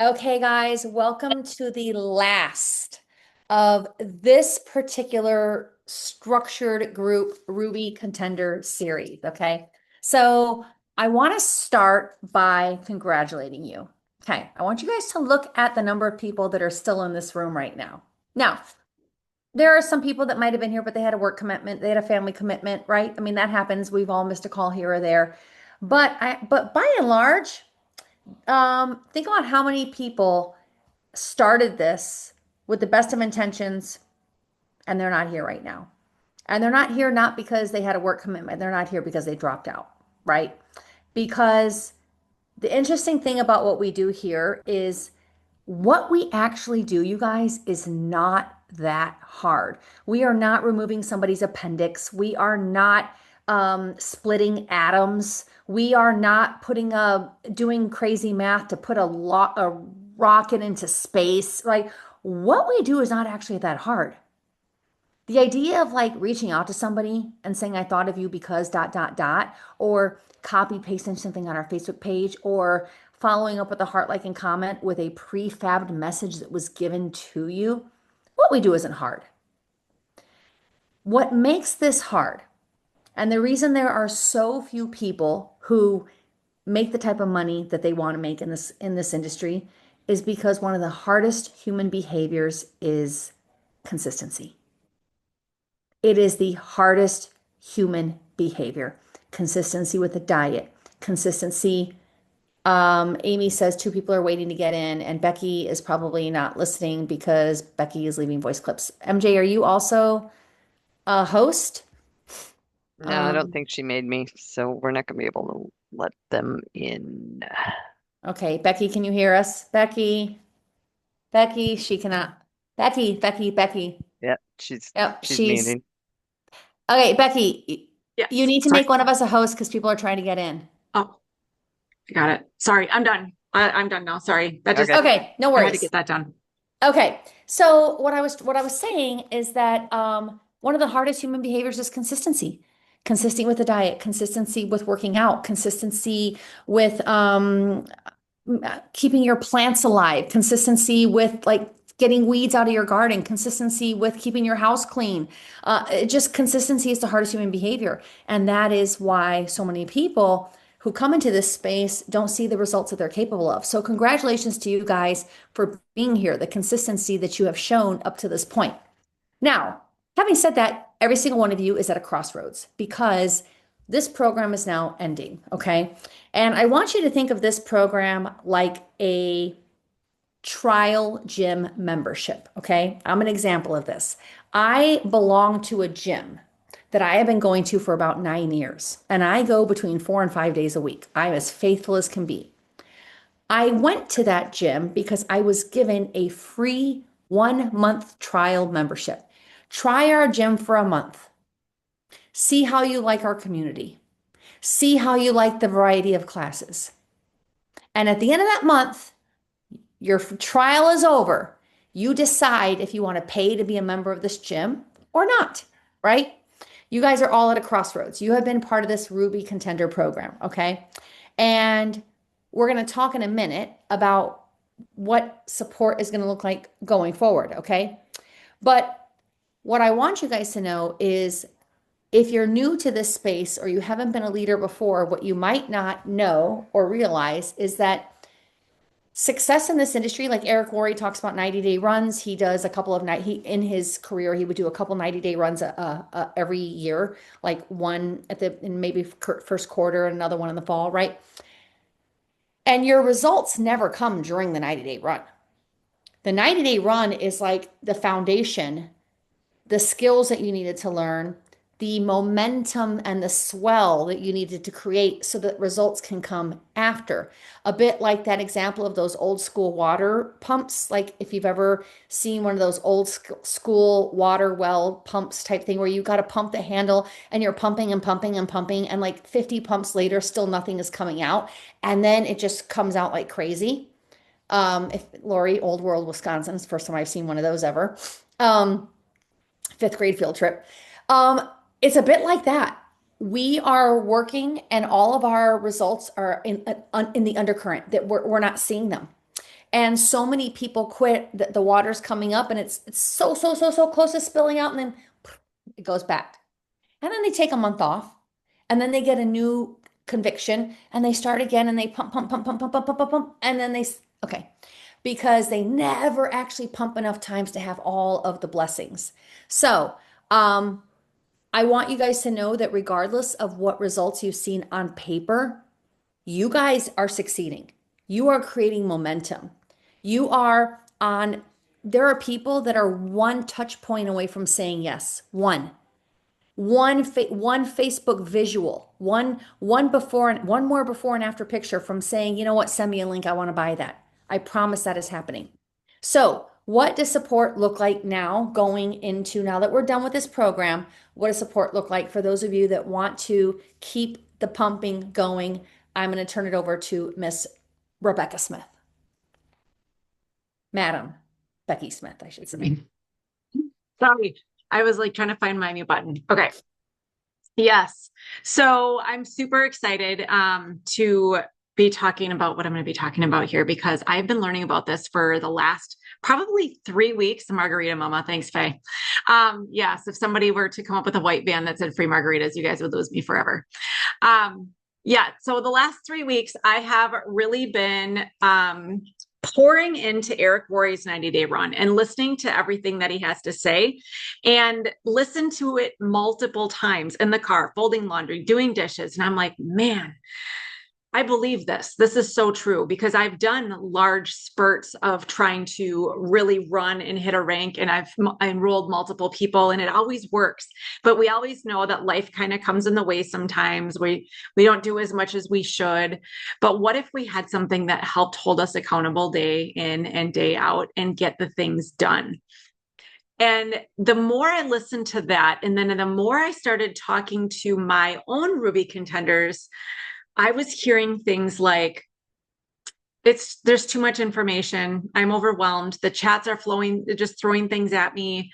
Okay, guys, welcome to the last of this particular structured group Ruby Contender series. Okay, so I want to start by congratulating you. Okay, I want you guys to look at the number of people that are still in this room right now. Now, there are some people that might have been here, but they had a work commitment, they had a family commitment, right? I mean, that happens. We've all missed a call here or there. But by and large, think about how many people started this with the best of intentions and they're not here right now. And they're not here not because they had a work commitment. They're not here because they dropped out, right? Because the interesting thing about what we do here is what we actually do, you guys, is not that hard. We are not removing somebody's appendix. We are not splitting atoms. We are not doing crazy math to put a rocket into space. Right? What we do is not actually that hard. The idea of like reaching out to somebody and saying, I thought of you because dot, dot, dot, or copy pasting something on our Facebook page, or following up with a heart like and comment with a prefabbed message that was given to you, what we do isn't hard. What makes this hard, and the reason there are so few people who make the type of money that they want to make in this industry is because one of the hardest human behaviors is consistency. It is the hardest human behavior. Consistency with the diet, consistency. Amy says two people are waiting to get in, and Becky is probably not listening because Becky is leaving voice clips. MJ, are you also a host? No, I don't Um, think she made me, so we're not gonna be able to let them in. okay, Becky, can you hear us? Becky, she cannot. Becky. Yeah, Yep, she's meeting. okay. Becky, you Yes. need to Sorry. make one of us a host because people are trying to get in. Oh, I got it. Sorry. I'm done. I'm done now. Sorry. Okay. Okay, no I had to worries. get that done. Okay. So what I was saying is that one of the hardest human behaviors is consistency. Consistency with the diet, consistency with working out, consistency with keeping your plants alive, consistency with like getting weeds out of your garden, consistency with keeping your house clean. Just consistency is the hardest human behavior. And that is why so many people who come into this space don't see the results that they're capable of. So, congratulations to you guys for being here, the consistency that you have shown up to this point. Now, having said that, every single one of you is at a crossroads because this program is now ending, okay? And I want you to think of this program like a trial gym membership, okay? I'm an example of this. I belong to a gym that I have been going to for about 9 years, and I go between 4 and 5 days a week. I'm as faithful as can be. I went to that gym because I was given a free 1 month trial membership. Try our gym for a month. See how you like our community. See how you like the variety of classes. And at the end of that month, your trial is over. You decide if you want to pay to be a member of this gym or not, right? You guys are all at a crossroads. You have been part of this Ruby Contender program, okay? And we're going to talk in a minute about what support is going to look like going forward, okay? But what I want you guys to know is if you're new to this space or you haven't been a leader before, what you might not know or realize is that success in this industry, like Eric Worre talks about 90-day runs. He does a couple of he in his career, he would do a couple 90-day runs every year, like one at the in maybe first quarter and another one in the fall, right? And your results never come during the 90-day run. The 90-day run is like the foundation, the skills that you needed to learn, the momentum and the swell that you needed to create so that results can come after. A bit like that example of those old school water pumps. Like if you've ever seen one of those old school water well pumps type thing where you got to pump the handle and you're pumping and pumping and pumping, and like 50 pumps later, still nothing is coming out. And then it just comes out like crazy. If Lori, Old World, Wisconsin, it's the first time I've seen one of those ever. Um, Fifth grade field trip. Um, it's a bit like that. We are working, and all of our results are in the undercurrent that we're not seeing them. And so many people quit. The water's coming up, and it's so close to spilling out, and then it goes back. And then they take a month off, and then they get a new conviction, and they start again, and they pump, and then okay, because they never actually pump enough times to have all of the blessings. So, I want you guys to know that regardless of what results you've seen on paper, you guys are succeeding. You are creating momentum. You are on, there are people that are one touch point away from saying yes. One Facebook visual, one more before and after picture from saying, you know what, send me a link. I want to buy that. I promise that is happening. So, what does support look like now going into now that we're done with this program? What does support look like for those of you that want to keep the pumping going? I'm going to turn it over to Miss Rebecca Smith. Madam Becky Smith, I should say. Sorry, I was like trying to find my mute button. Okay. Yes. So I'm super excited to be talking about what I'm going to be talking about here because I've been learning about this for the last probably 3 weeks. Margarita Mama, thanks, Faye. Yes, if somebody were to come up with a white van that said free margaritas, you guys would lose me forever. Yeah, so the last 3 weeks, I have really been pouring into Eric Worre's 90-day run and listening to everything that he has to say and listen to it multiple times in the car, folding laundry, doing dishes. And I'm like, man, I believe this. This is so true because I've done large spurts of trying to really run and hit a rank, and I've enrolled multiple people, and it always works. But we always know that life kind of comes in the way sometimes. We don't do as much as we should. But what if we had something that helped hold us accountable day in and day out and get the things done? And the more I listened to that, and then the more I started talking to my own Ruby contenders, I was hearing things like, there's too much information. I'm overwhelmed. The chats are flowing, they're just throwing things at me.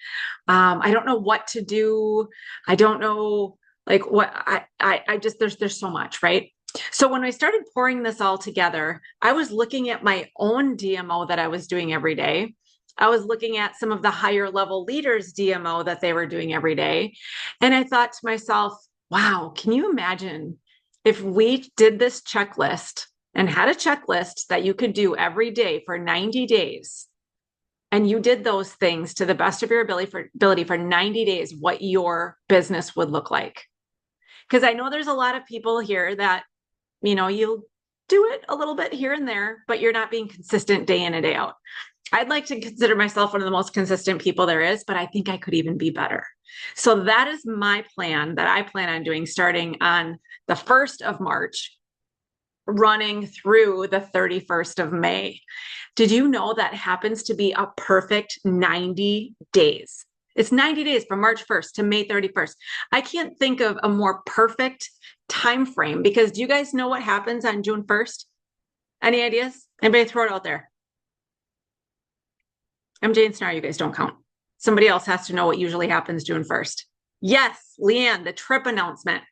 I don't know what to do. I don't know like what I just, there's so much, right? So when I started pouring this all together, I was looking at my own DMO that I was doing every day. I was looking at some of the higher level leaders' DMO that they were doing every day. And I thought to myself, wow, can you imagine if we did this checklist and had a checklist that you could do every day for 90 days, and you did those things to the best of your ability for 90 days, what your business would look like? Because I know there's a lot of people here that, you'll do it a little bit here and there, but you're not being consistent day in and day out. I'd like to consider myself one of the most consistent people there is, but I think I could even be better. So that is my plan that I plan on doing starting on the 1st of March, running through the 31st of May. Did you know that happens to be a perfect 90 days? It's 90 days from March 1st to May 31st. I can't think of a more perfect time frame because do you guys know what happens on June 1st? Any ideas? Anybody throw it out there? MJ and Snar, you guys don't count. Somebody else has to know what usually happens June 1st. Yes, Leanne, the trip announcement.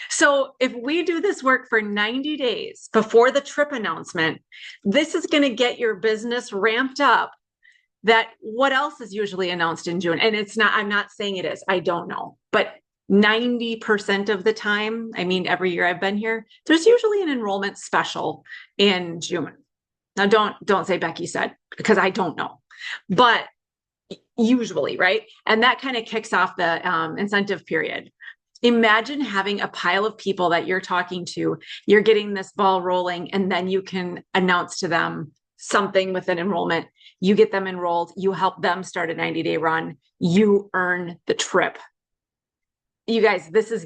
So if we do this work for 90 days before the trip announcement, this is going to get your business ramped up. That what else is usually announced in June? And it's not, I'm not saying it is, I don't know, but 90% of the time, I mean, every year I've been here, there's usually an enrollment special in June. Now don't say Becky said, because I don't know, but usually, right? And that kind of kicks off the incentive period. Imagine having a pile of people that you're talking to, you're getting this ball rolling, and then you can announce to them something with an enrollment. You get them enrolled, you help them start a 90-day run, you earn the trip. You guys, this is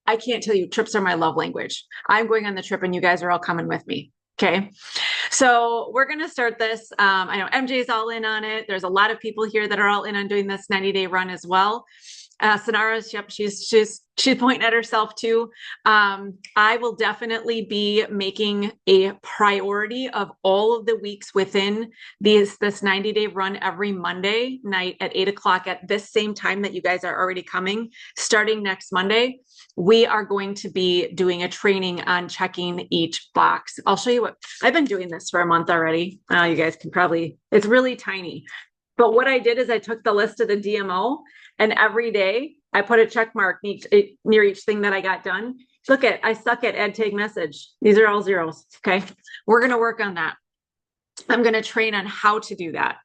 I can't tell you, trips are my love language. I'm going on the trip and you guys are all coming with me. Okay. So we're going to start this. I know MJ's all in on it. There's a lot of people here that are all in on doing this 90-day run as well. Sonara's, yep, she's pointing at herself too. I will definitely be making a priority of all of the weeks within this 90-day run every Monday night at 8 o'clock at this same time that you guys are already coming. Starting next Monday, we are going to be doing a training on checking each box. I'll show you what I've been doing this for a month already. You guys can probably, it's really tiny. But what I did is I took the list of the DMO and every day I put a check mark near each thing that I got done. Look at, I suck at add tag message. These are all zeros. Okay. We're going to work on that. I'm going to train on how to do that.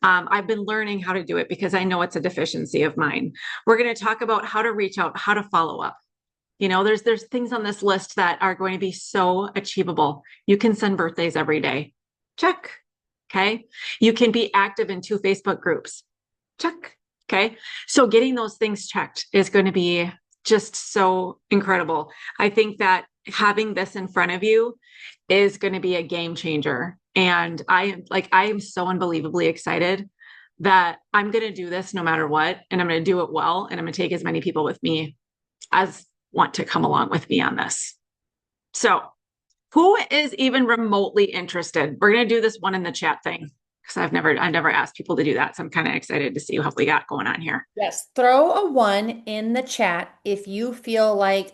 I've been learning how to do it because I know it's a deficiency of mine. We're going to talk about how to reach out, how to follow up. You know, there's things on this list that are going to be so achievable. You can send birthdays every day. Check. Okay. You can be active in 2 Facebook groups. Check. Okay. So getting those things checked is going to be just so incredible. I think that having this in front of you is going to be a game changer. And I am so unbelievably excited that I'm going to do this no matter what. And I'm going to do it well. And I'm going to take as many people with me as want to come along with me on this. So who is even remotely interested? We're going to do this one in the chat thing because I've never asked people to do that. So I'm kind of excited to see what we got going on here. Yes, throw a 1 in the chat if you feel like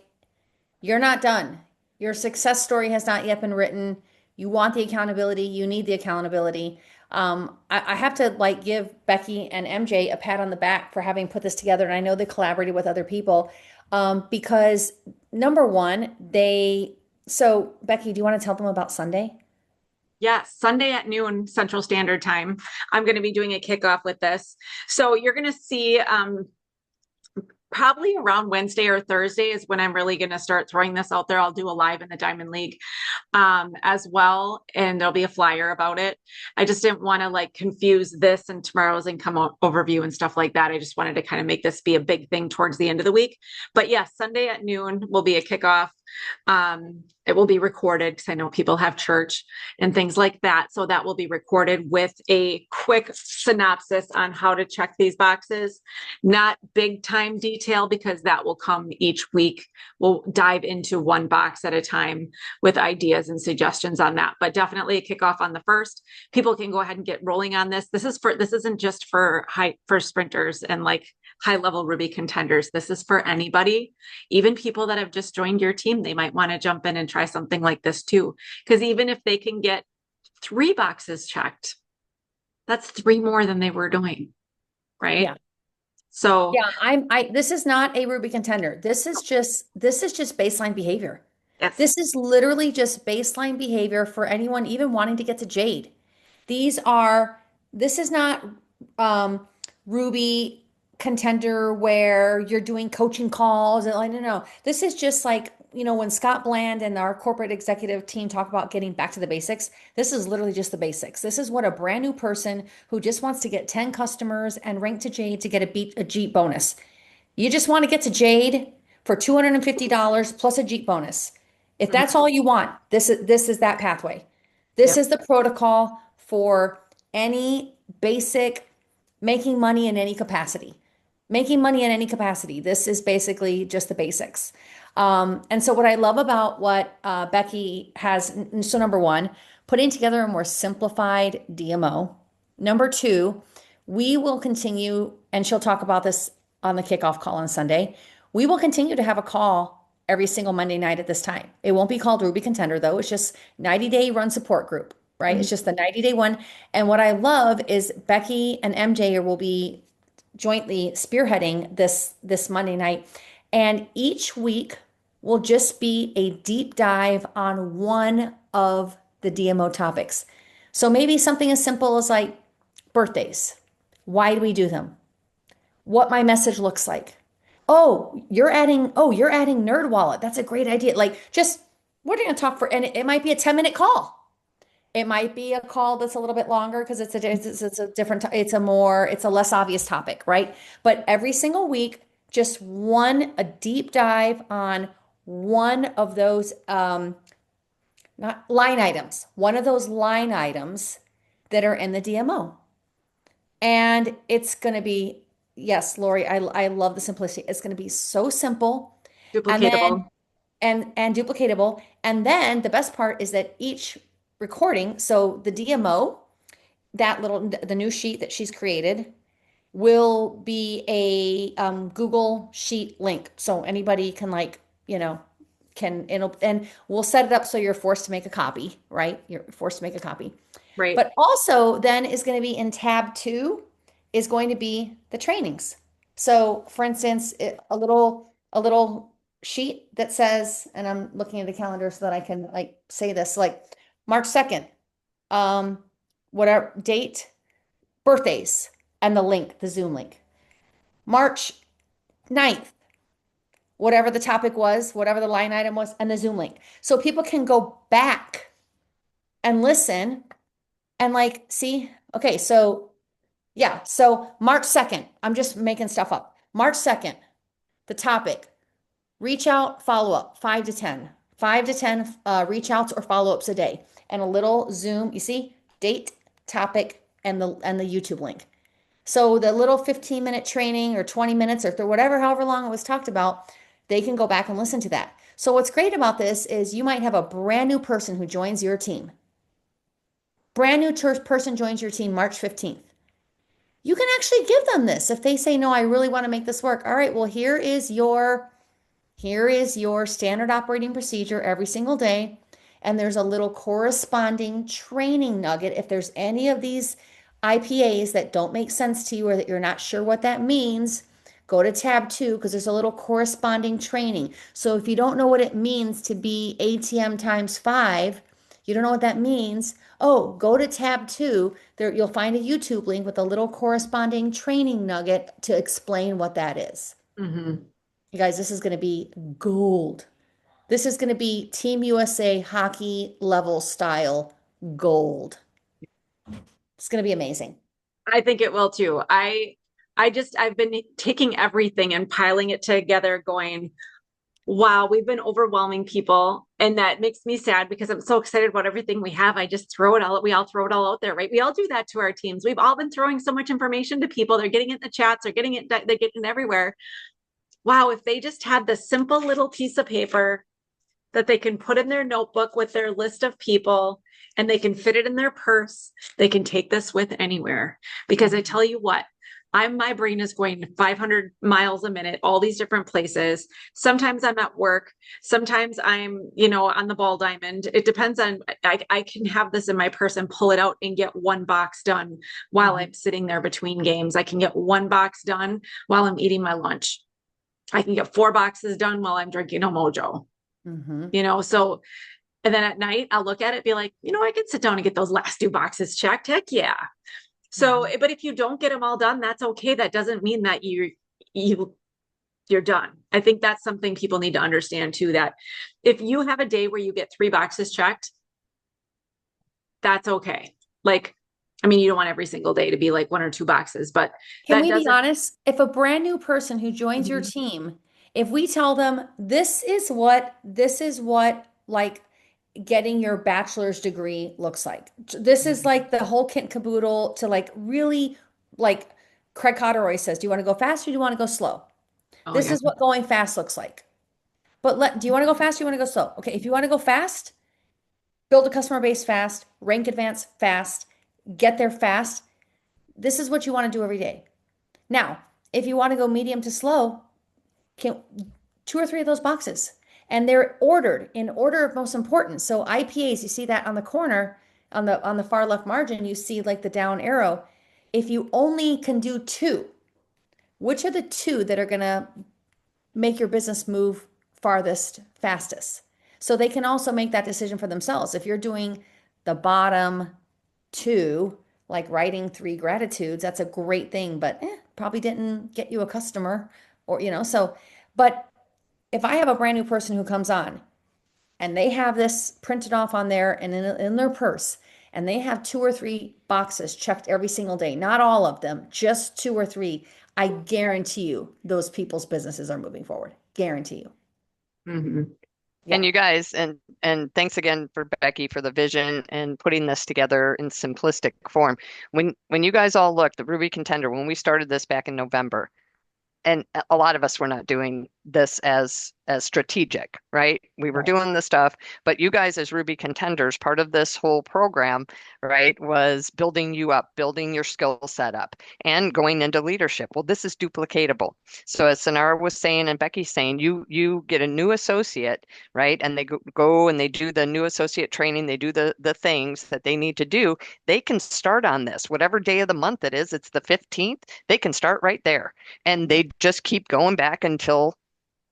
you're not done. Your success story has not yet been written. You want the accountability. You need the accountability. I have to like give Becky and MJ a pat on the back for having put this together. And I know they collaborated with other people because number one, so Becky, do you want to tell them about Sunday? Yes, Sunday at noon Central Standard Time. I'm going to be doing a kickoff with this. So you're going to see probably around Wednesday or Thursday is when I'm really going to start throwing this out there. I'll do a live in the Diamond League as well, and there'll be a flyer about it. I just didn't want to like confuse this and tomorrow's income overview and stuff like that. I just wanted to kind of make this be a big thing towards the end of the week. But yes, Sunday at noon will be a kickoff. It will be recorded because I know people have church and things like that. So that will be recorded with a quick synopsis on how to check these boxes. Not big time detail because that will come each week. We'll dive into one box at a time with ideas and suggestions on that, but definitely a kickoff on the first. People can go ahead and get rolling on this. This isn't just for sprinters and like high level Ruby contenders. This is for anybody, even people that have just joined your team. They might want to jump in and try something like this too. Because even if they can get 3 boxes checked, that's 3 more than they were doing. Right. Yeah. So Yeah, this is not a Ruby contender. This is just baseline behavior. yes. This is literally just baseline behavior for anyone even wanting to get to Jade. This is not Ruby contender where you're doing coaching calls and like, no. This is just like, when Scott Bland and our corporate executive team talk about getting back to the basics, this is literally just the basics. This is what a brand new person who just wants to get 10 customers and rank to Jade to get a Jeep bonus. You just want to get to Jade for $250 plus a Jeep bonus. If that's all you want, this is that pathway. This is the protocol for any basic making money in any capacity. Making money in any capacity. This is basically just the basics. And so what I love about what Becky has, so number one, putting together a more simplified DMO. Number two, we will continue, and she'll talk about this on the kickoff call on Sunday. We will continue to have a call every single Monday night at this time. It won't be called Ruby Contender though. It's just 90-day run support group, right? It's just the 90-day one. And what I love is Becky and MJ will be jointly spearheading this Monday night. And each week will just be a deep dive on one of the DMO topics. So maybe something as simple as like birthdays. Why do we do them? What my message looks like. You're adding Nerd Wallet. That's a great idea. Like just we're going to talk and it might be a 10-minute call. It might be a call that's a little bit longer because it's a different, it's a less obvious topic, right? But every single week, just a deep dive on one of those, not line items, one of those line items that are in the DMO. And it's going to be yes, Lori, I love the simplicity. It's going to be so simple. And then Duplicatable. and duplicatable. And then the best part is that each recording, so the DMO, that little the new sheet that she's created will be a Google Sheet link. So anybody can like, can it'll and we'll set it up so you're forced to make a copy, right? You're forced to make a copy. Right. But also then is going to be in tab two is going to be the trainings. So for instance, a little sheet that says, and I'm looking at the calendar so that I can like say this, like March 2nd, um, whatever date, birthdays, and the link, the Zoom link. March 9th, whatever the topic was, whatever the line item was, and the Zoom link. So people can go back and listen and like see, okay, so yeah, so March 2nd, I'm just making stuff up. March 2nd, the topic, reach out, follow up, 5 to 10. 5 to 10 reach outs or follow ups a day. And a little Zoom, you see, date, topic, and the YouTube link. So the little 15-minute training or 20 minutes or whatever, however long it was talked about, they can go back and listen to that. So what's great about this is you might have a brand new person who joins your team. Brand new person joins your team March 15th. You can actually give them this if they say, no, I really want to make this work. All right, well, here is your standard operating procedure every single day. And there's a little corresponding training nugget. If there's any of these IPAs that don't make sense to you or that you're not sure what that means, go to tab two because there's a little corresponding training. So if you don't know what it means to be ATM times five, you don't know what that means. Oh, go to tab two. There you'll find a YouTube link with a little corresponding training nugget to explain what that is. Hmm. You guys, this is going to be gold. This is going to be Team USA hockey level style gold. It's going to be amazing. I think it will too. I've been taking everything and piling it together, going, wow, we've been overwhelming people. And that makes me sad because I'm so excited about everything we have. I just throw it all, we all throw it all out there, right? We all do that to our teams. We've all been throwing so much information to people. They're getting it in the chats, they're getting it everywhere. Wow, if they just had this simple little piece of paper that they can put in their notebook with their list of people and they can fit it in their purse. They can take this with anywhere. Because I tell you what, my brain is going 500 miles a minute, all these different places. Sometimes I'm at work. Sometimes I'm, on the ball diamond. It depends on, I can have this in my purse and pull it out and get one box done while I'm sitting there between games. I can get one box done while I'm eating my lunch. I can get 4 boxes done while I'm drinking a mojo. Mm-hmm. So, and then at night I'll look at it, be like, I can sit down and get those last 2 boxes checked. Heck yeah. So, but if you don't get them all done, that's okay. That doesn't mean that you're done. I think that's something people need to understand too, that if you have a day where you get 3 boxes checked, that's okay. Like, I mean, you don't want every single day to be like 1 or 2 boxes, but Can that we be doesn't. honest? If a brand new person who joins your Mhm. team, if we tell them this is what like getting your bachelor's degree looks like. This is like the whole kit and caboodle to like really like Craig Cotteroy says, do you want to go fast or do you want to go slow? Oh This yeah. is what going fast looks like. But do you want to go fast or do you want to go slow? Okay, if you want to go fast, build a customer base fast, rank advance fast, get there fast. This is what you want to do every day. Now, if you want to go medium to slow, can 2 or 3 of those boxes. And they're ordered in order of most importance. So IPAs, you see that on the corner, on the far left margin, you see like the down arrow. If you only can do two, which are the two that are gonna make your business move farthest, fastest? So they can also make that decision for themselves. If you're doing the bottom two, like writing 3 gratitudes, that's a great thing, but probably didn't get you a customer or, so, but if I have a brand new person who comes on and they have this printed off on there and in their purse, and they have 2 or 3 boxes checked every single day, not all of them, just 2 or 3, I guarantee you those people's businesses are moving forward. Guarantee you. Hmm. And Yeah. you guys, and thanks again for Becky for the vision and putting this together in simplistic form. When you guys all look, the Ruby Contender, when we started this back in November, and a lot of us were not doing this as strategic, right? We were Right. doing the stuff, but you guys as Ruby contenders, part of this whole program, right, was building you up, building your skill set up, and going into leadership. Well, this is duplicatable. So as Sonara was saying and Becky's saying, you get a new associate, right, and they go and they do the new associate training, they do the things that they need to do. They can start on this, whatever day of the month it is. It's the 15th. They can start right there and Yep. they just keep going back until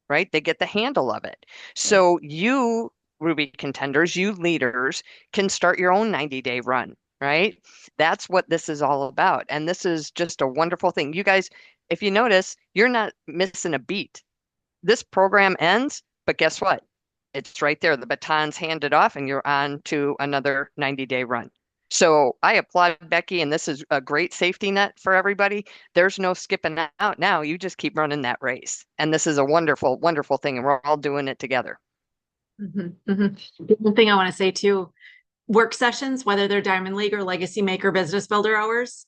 right they get the handle of it. Right. So you Ruby contenders, you leaders can start your own 90-day run, right? That's what this is all about, and this is just a wonderful thing. You guys, if you notice, you're not missing a beat. This program ends, but guess what? It's right there. The baton's handed off, and you're on to another 90-day run. So I applaud Becky, and this is a great safety net for everybody. There's no skipping out now. You just keep running that race. And this is a wonderful, wonderful thing, and we're all doing it together. Mhm, mhm. The one thing I want to say too, work sessions, whether they're Diamond League or Legacy Maker Business Builder hours,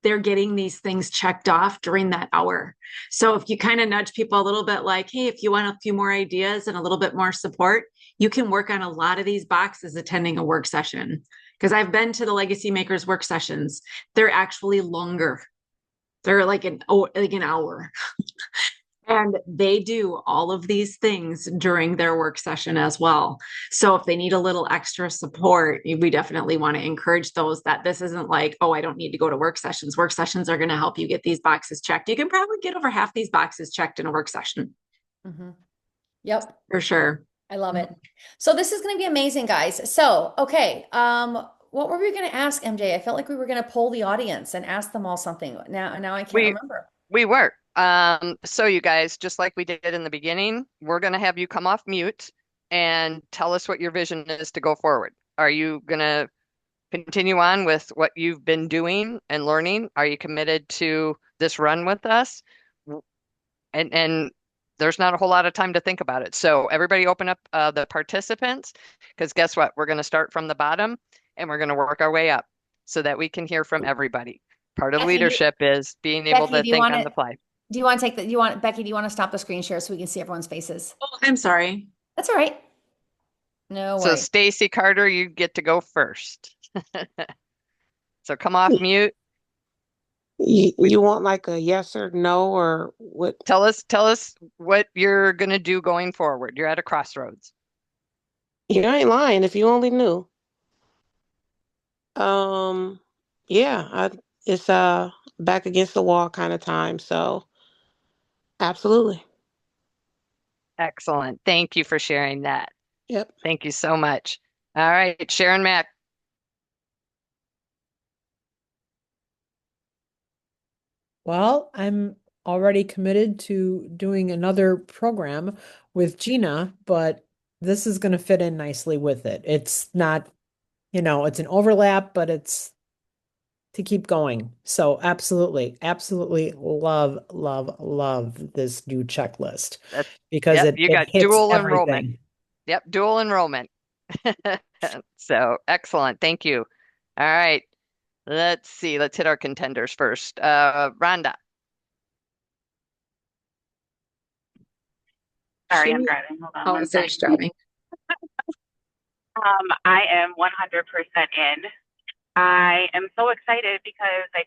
they're getting these things checked off during that hour. So if you kind of nudge people a little bit like, hey, if you want a few more ideas and a little bit more support, you can work on a lot of these boxes attending a work session. Because I've been to the Legacy Makers work sessions. They're actually longer. They're like an hour. And they do all of these things during their work session as well. So if they need a little extra support, we definitely want to encourage those that this isn't like, oh, I don't need to go to work sessions. Work sessions are going to help you get these boxes checked. You can probably get over half these boxes checked in a work session Hmm. Yep. for sure. I love it. So this is going to be amazing, guys. So, okay. What were we going to ask, MJ? I felt like we were going to poll the audience and ask them all something. Now I can't We remember. we were. So you guys, just like we did in the beginning, we're gonna have you come off mute and tell us what your vision is to go forward. Are you gonna continue on with what you've been doing and learning? Are you committed to this run with us? And there's not a whole lot of time to think about it. So everybody open up the participants, because guess what? We're going to start from the bottom and we're going to work our way up so that we can hear from everybody. Part of Becky, leadership is being able Becky, to think on the fly. do you want to take the, do you want, Becky, do you want to stop the screen share so we can see everyone's faces? Oh, I'm sorry. That's all right. No So worries. Stacy Carter, you get to go first. So come off mute. We You want like a yes or no or what? tell us what you're going to do going forward. You're at a crossroads. You ain't lying if you only knew. Um, yeah, it's back against the wall kind of time, so absolutely. Excellent. Thank you for sharing that. Yep. Thank you so much. All right, Sharon Mack. Well, I'm already committed to doing another program with Gina, but this is going to fit in nicely with it. It's not, it's an overlap, but it's to keep going. So absolutely, absolutely love, love, love this new checklist That's because yep, it you it got hits dual enrollment. everything. Yep, dual enrollment. So excellent. Thank you. All right. Let's see. Let's hit our contenders first. Rhonda. Sorry, I'm She, driving. Hold on oh, one Sarah's second. driving. I am 100% in. I am so excited because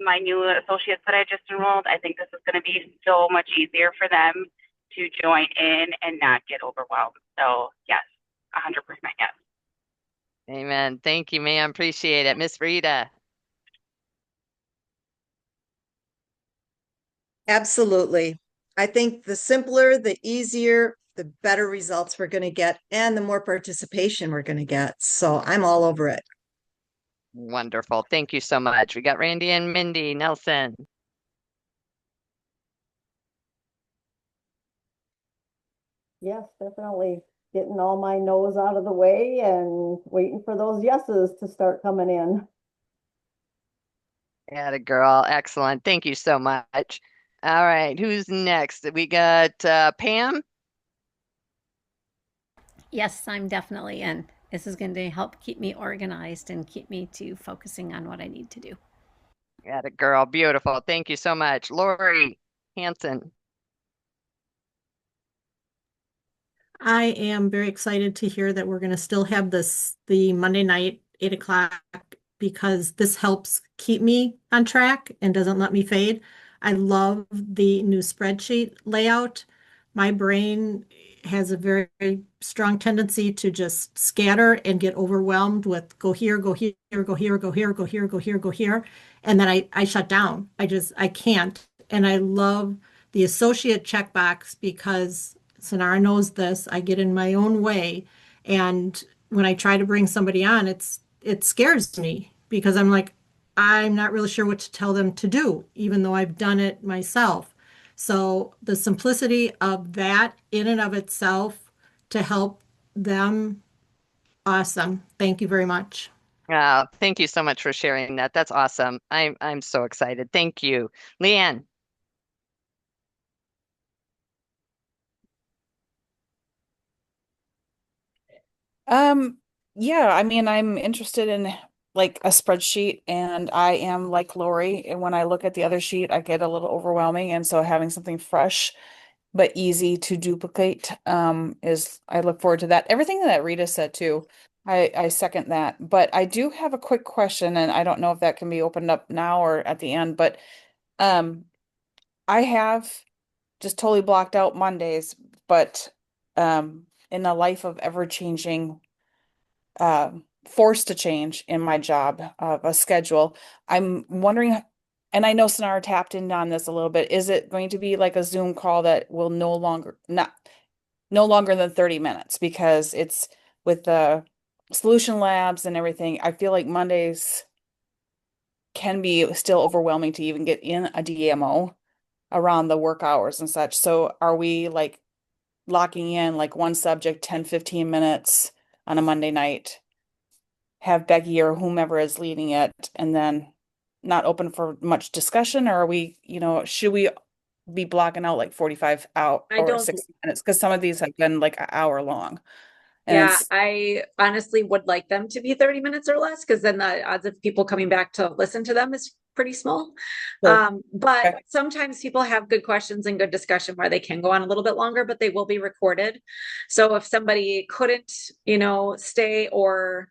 my new associates that I just enrolled, I think this is going to be so much easier for them to join in and not get overwhelmed. So yes, 100% yes. Amen. Thank you, ma'am. Appreciate it. Miss Rita. Absolutely. I think the simpler, the easier, the better results we're going to get and the more participation we're going to get. So I'm all over it. Wonderful. Thank you so much. We got Randy and Mindy Nelson. Yes, definitely. Getting all my no's out of the way and waiting for those yeses to start coming in. Atta girl. Excellent. Thank you so much. All right. Who's next? We got Pam. Yes, I'm definitely in. This is going to help keep me organized and keep me to focusing on what I need to do. Got it, girl. Beautiful. Thank you so much. Lori Hanson. I am very excited to hear that we're going to still have the Monday night 8 o'clock because this helps keep me on track and doesn't let me fade. I love the new spreadsheet layout. My brain has a very strong tendency to just scatter and get overwhelmed with go here, go here, go here, go here, go here, go here, go here. And then I shut down. I can't. And I love the associate checkbox because Sonara knows this. I get in my own way. And when I try to bring somebody on, it scares me because I'm like, I'm not really sure what to tell them to do, even though I've done it myself. So the simplicity of that in and of itself to help them, awesome. Thank you very much. Thank you so much for sharing that. That's awesome. I'm so excited. Thank you. Leanne. Um, yeah, I mean, I'm interested in like a spreadsheet, and I am like Lori. And when I look at the other sheet, I get a little overwhelming. And so having something fresh but easy to duplicate is I look forward to that. Everything that Rita said too, I second that. But I do have a quick question, and I don't know if that can be opened up now or at the end, but um I have just totally blocked out Mondays, but in a life of ever changing forced to change in my job of a schedule. I'm wondering, and I know Sonara tapped in on this a little bit, is it going to be like a Zoom call that will no longer than 30 minutes? Because it's with the solution labs and everything, I feel like Mondays can be still overwhelming to even get in a DMO around the work hours and such. So are we like locking in like one subject 10, 15 minutes on a Monday night, have Becky or whomever is leading it, and then not open for much discussion? Or are we, should we be blocking out like 45 out I or don't 60 minutes? Because some of these have been like an hour long. And Yeah, it's I honestly would like them to be 30 minutes or less because then the odds of people coming back to listen to them is pretty small. sure. But Okay. sometimes people have good questions and good discussion where they can go on a little bit longer, but they will be recorded. So if somebody couldn't, stay or,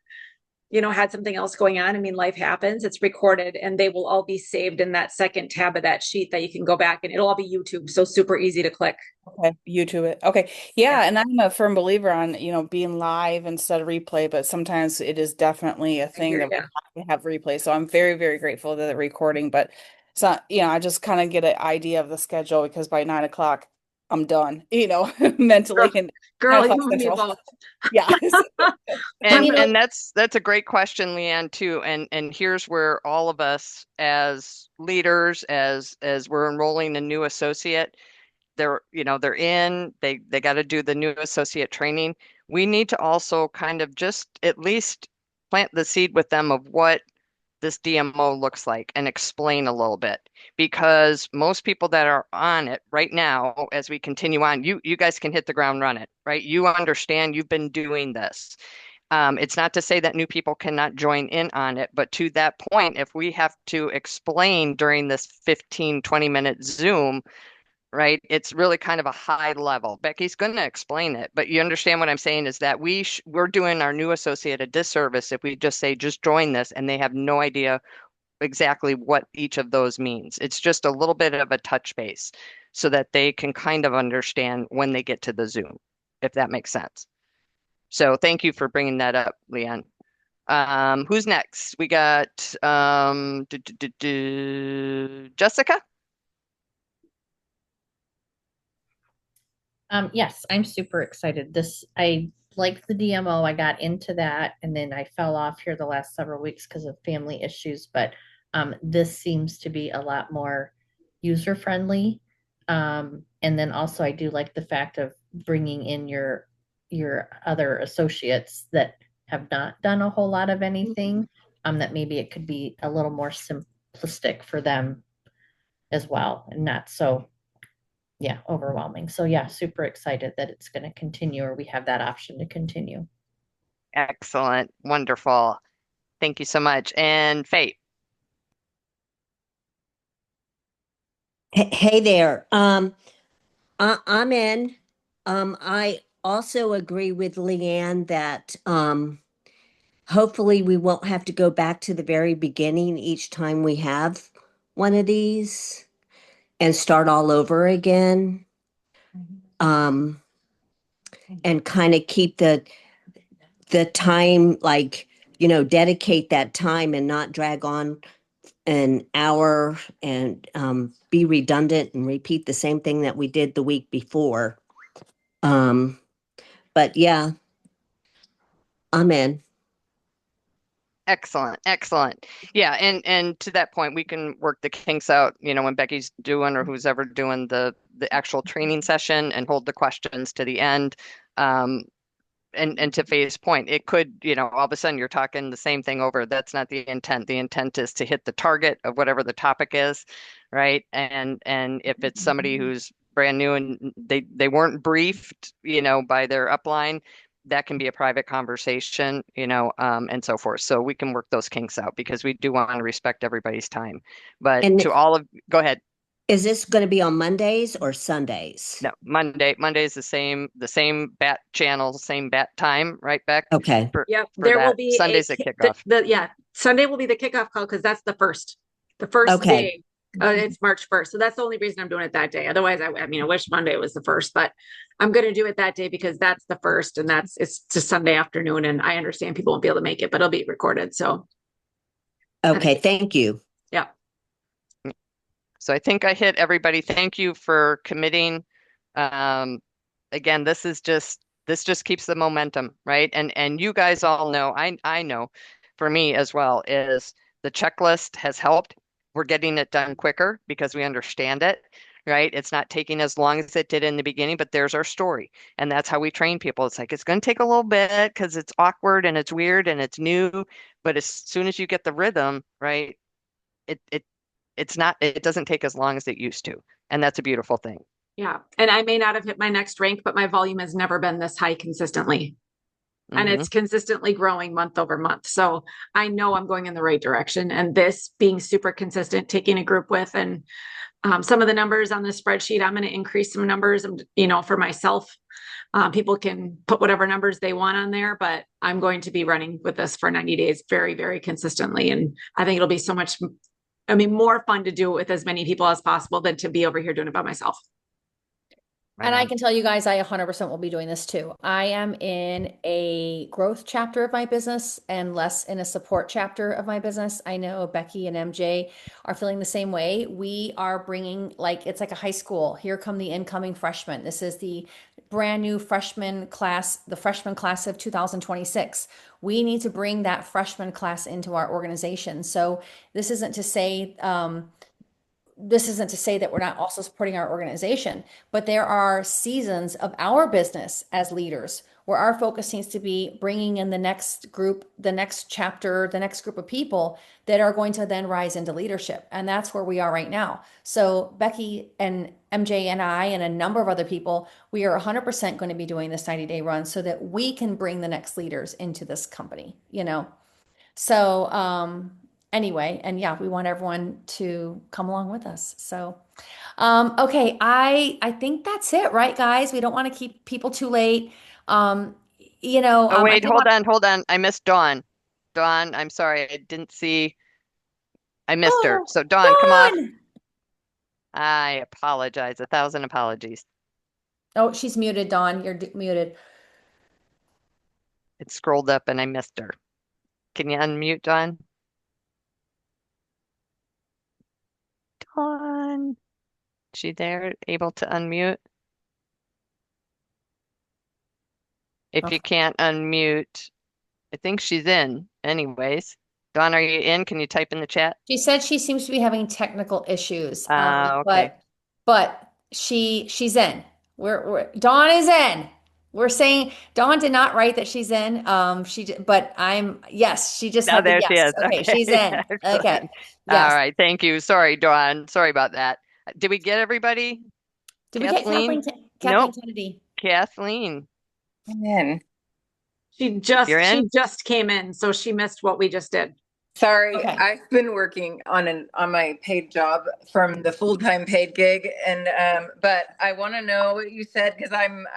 had something else going on, I mean, life happens, it's recorded and they will all be saved in that second tab of that sheet that you can go back and it'll all be YouTube. So super easy to click. Okay, YouTube it. Okay. Yeah. Yeah, and I'm a firm believer on, being live instead of replay, but sometimes it is definitely a I thing hear that we you. have to have replay. So I'm very, very grateful to the recording, but it's not, I just kind of get an idea of the schedule because by 9 o'clock I'm done, Girl, mentally and nine girl, o'clock you and me central. both. Yeah. And And you know, and that's a great question, Leanne, too. And here's where all of us as leaders, as we're enrolling a new associate, they're in, they got to do the new associate training. We need to also kind of just at least plant the seed with them of what this DMO looks like and explain a little bit because most people that are on it right now, as we continue on, you guys can hit the ground running, right? You understand, you've been doing this. It's not to say that new people cannot join in on it, but to that point, if we have to explain during this 15, 20-minute Zoom, right, it's really kind of a high level. Becky's going to explain it, but you understand what I'm saying is that we're doing our new associate a disservice if we just say, just join this, and they have no idea exactly what each of those means. It's just a little bit of a touch base so that they can kind of understand when they get to the Zoom, if that makes sense. So thank you for bringing that up, Leanne. Who's next? We got Jessica. Yes, I'm super excited. I like the DMO. I got into that and then I fell off here the last several weeks because of family issues, but this seems to be a lot more user friendly. And then also I do like the fact of bringing in your other associates that have not done a whole lot of anything, that maybe it could be a little more simplistic for them as well and not so yeah, overwhelming. So yeah, super excited that it's going to continue, or we have that option to continue. Excellent. Wonderful. Thank you so much. And Faith. Hey there. I'm in. I also agree with Leanne that hopefully we won't have to go back to the very beginning each time we have one of these and start all over again. Um, and kind of keep the time, like, dedicate that time and not drag on an hour and be redundant and repeat the same thing that we did the week before. Um, but yeah, I'm in. Excellent. Excellent. Yeah, and to that point, we can work the kinks out, when Becky's doing or who's ever doing the actual training session and hold the questions to the end. Um, and to Faye's point, it could, all of a sudden you're talking the same thing over. That's not the intent. The intent is to hit the target of whatever the topic is, right? And if it's somebody who's brand new and they weren't briefed, by their upline, that can be a private conversation, and so forth. So we can work those kinks out because we do want to respect everybody's time. But And to all of, go ahead. is this going to be on Mondays or Sundays? No, Monday is the same bat channel, same bat time, right, Beck? Okay. Yep, For there will that. be Sunday's a kickoff. yeah, Sunday will be the kickoff call because that's the first Okay. day. It's March 1st. So that's the only reason I'm doing it that day. Otherwise, I mean, I wish Monday was the first, but I'm going to do it that day because that's the first and it's just Sunday afternoon. And I understand people won't be able to make it, but it'll be recorded. So, Okay. Thank you. yeah. So I think I hit everybody. Thank you for committing. Again, this just keeps the momentum, right? And you guys all know, I know for me as well, is the checklist has helped. We're getting it done quicker because we understand it, right? It's not taking as long as it did in the beginning, but there's our story. And that's how we train people. It's like it's going to take a little bit because it's awkward and it's weird and it's new, but as soon as you get the rhythm, right? It doesn't take as long as it used to. And that's a beautiful thing. Yeah. And I may not have hit my next rank, but my volume has never been this high consistently. And it's consistently growing month over month. So I know I'm going in the right direction. And this being super consistent, taking a group with, and some of the numbers on the spreadsheet, I'm going to increase some numbers, for myself. People can put whatever numbers they want on there, but I'm going to be running with this for 90 days very, very consistently. And I think it'll be so much, more fun to do it with as many people as possible than to be over here doing it by myself. And I can tell you guys, I 100% will be doing this too. I am in a growth chapter of my business and less in a support chapter of my business. I know Becky and MJ are feeling the same way. We are bringing, it's like a high school. Here come the incoming freshmen. This is the brand new freshman class, the freshman class of 2026. We need to bring that freshman class into our organization. So this isn't to say, that we're not also supporting our organization, but there are seasons of our business as leaders where our focus needs to be bringing in the next group, the next chapter, the next group of people that are going to then rise into leadership. And that's where we are right now. So Becky and MJ and I and a number of other people, we are 100% going to be doing this 90-day run so that we can bring the next leaders into this company, So, anyway, and yeah, we want everyone to come along with us. So, okay, I think that's it, right, guys? We don't want to keep people too late. Oh, I wait, do want. hold on. I missed Dawn. Dawn, I'm sorry. I didn't see. I missed her. Oh, So Dawn, come off. Dawn! I apologize. 1,000 apologies. Oh, she's muted, Dawn. You're muted. It scrolled up and I missed her. Can you unmute, Dawn? Dawn. She there, able to unmute? If you Okay. can't unmute, I think she's in anyways. Dawn, are you in? Can you type in the chat? She said she seems to be having technical issues, Okay. but she's in. Dawn is in. We're saying Dawn did not write that she's in. But yes, she just Now had the there she yes. is. Okay, Okay. she's in. Excellent. Okay, All yes. right. Thank you. Sorry, Dawn. Sorry about that. Did we get everybody? Did we get Kathleen? Kathleen Nope. Kennedy? Kathleen, I'm in. She you're she in? just came in, so she missed what we just did. Sorry, Okay. I've been working on my paid job from the full-time paid gig, and but I want to know what you said because I'm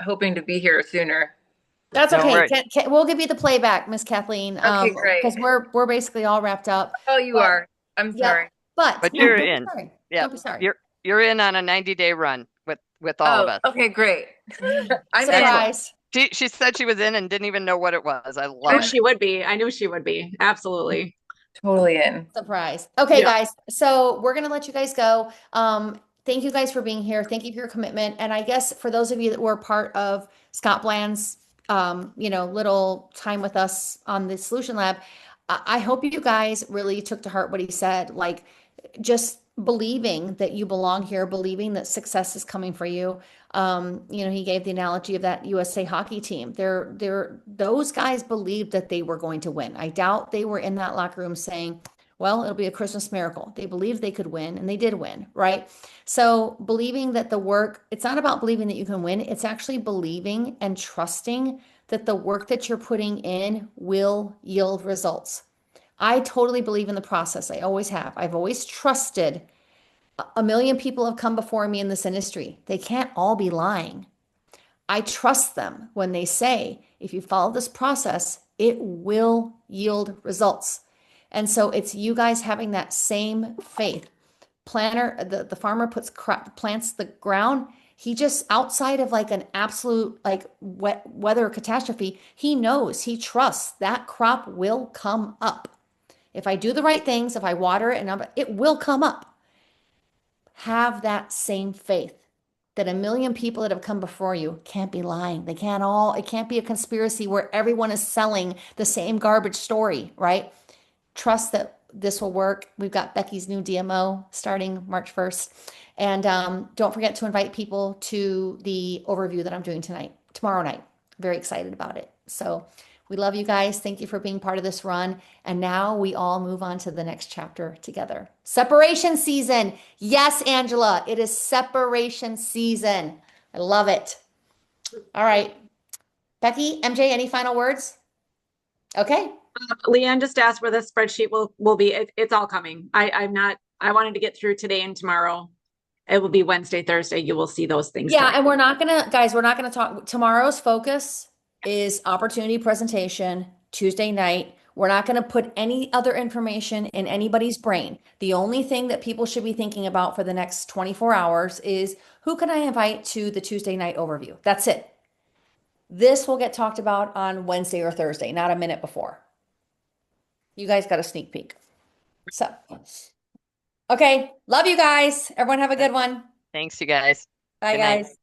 hoping to be here sooner. That's No okay. worries. We'll give you the playback, Miss Kathleen. Okay, great. Because we're basically all wrapped up. Oh, you But are. I'm yeah, sorry. but But no, you're don't be in. sorry. Yeah. Don't be sorry. You're in on a 90-day run with all of Oh, us. okay, great. I'm in. Surprise. She said she was in and didn't even know what it was. I I love knew it. she would be. I knew she would be. Absolutely. Totally in. Surprise. Okay, Yeah. guys. So we're gonna let you guys go. Thank you guys for being here. Thank you for your commitment. And I guess for those of you that were part of Scott Bland's little time with us on the Solution Lab, I hope you guys really took to heart what he said. Like just believing that you belong here, believing that success is coming for you. He gave the analogy of that USA hockey team. Those guys believed that they were going to win. I doubt they were in that locker room saying, well, it'll be a Christmas miracle. They believed they could win and they did win, right? So believing that it's not about believing that you can win. It's actually believing and trusting that the work that you're putting in will yield results. I totally believe in the process. I always have. I've always trusted. A million people have come before me in this industry. They can't all be lying. I trust them when they say, if you follow this process, it will yield results. And so it's you guys having that same faith. The farmer plants the ground. He just outside of like an absolute like wet weather catastrophe, he knows, he trusts that crop will come up. If I do the right things, if I water it, it will come up. Have that same faith that a million people that have come before you can't be lying. It can't be a conspiracy where everyone is selling the same garbage story, right? Trust that this will work. We've got Becky's new DMO starting March 1st. And don't forget to invite people to the overview that I'm doing tomorrow night. Very excited about it. So we love you guys. Thank you for being part of this run. And now we all move on to the next chapter together. Separation season. Yes, Angela, it is separation season. I love it. All right. Becky, MJ, any final words? Okay. Leanne just asked where the spreadsheet will be. It's all coming. I wanted to get through today and tomorrow. It will be Wednesday, Thursday. You will see those things. Yeah, and we're not gonna talk. Tomorrow's focus is opportunity presentation, Tuesday night. We're not gonna put any other information in anybody's brain. The only thing that people should be thinking about for the next 24 hours is who can I invite to the Tuesday night overview? That's it. This will get talked about on Wednesday or Thursday, not a minute before. You guys got a sneak peek. So, okay, love you guys. Everyone have a good one. Thanks, you guys. Bye, Good night. guys.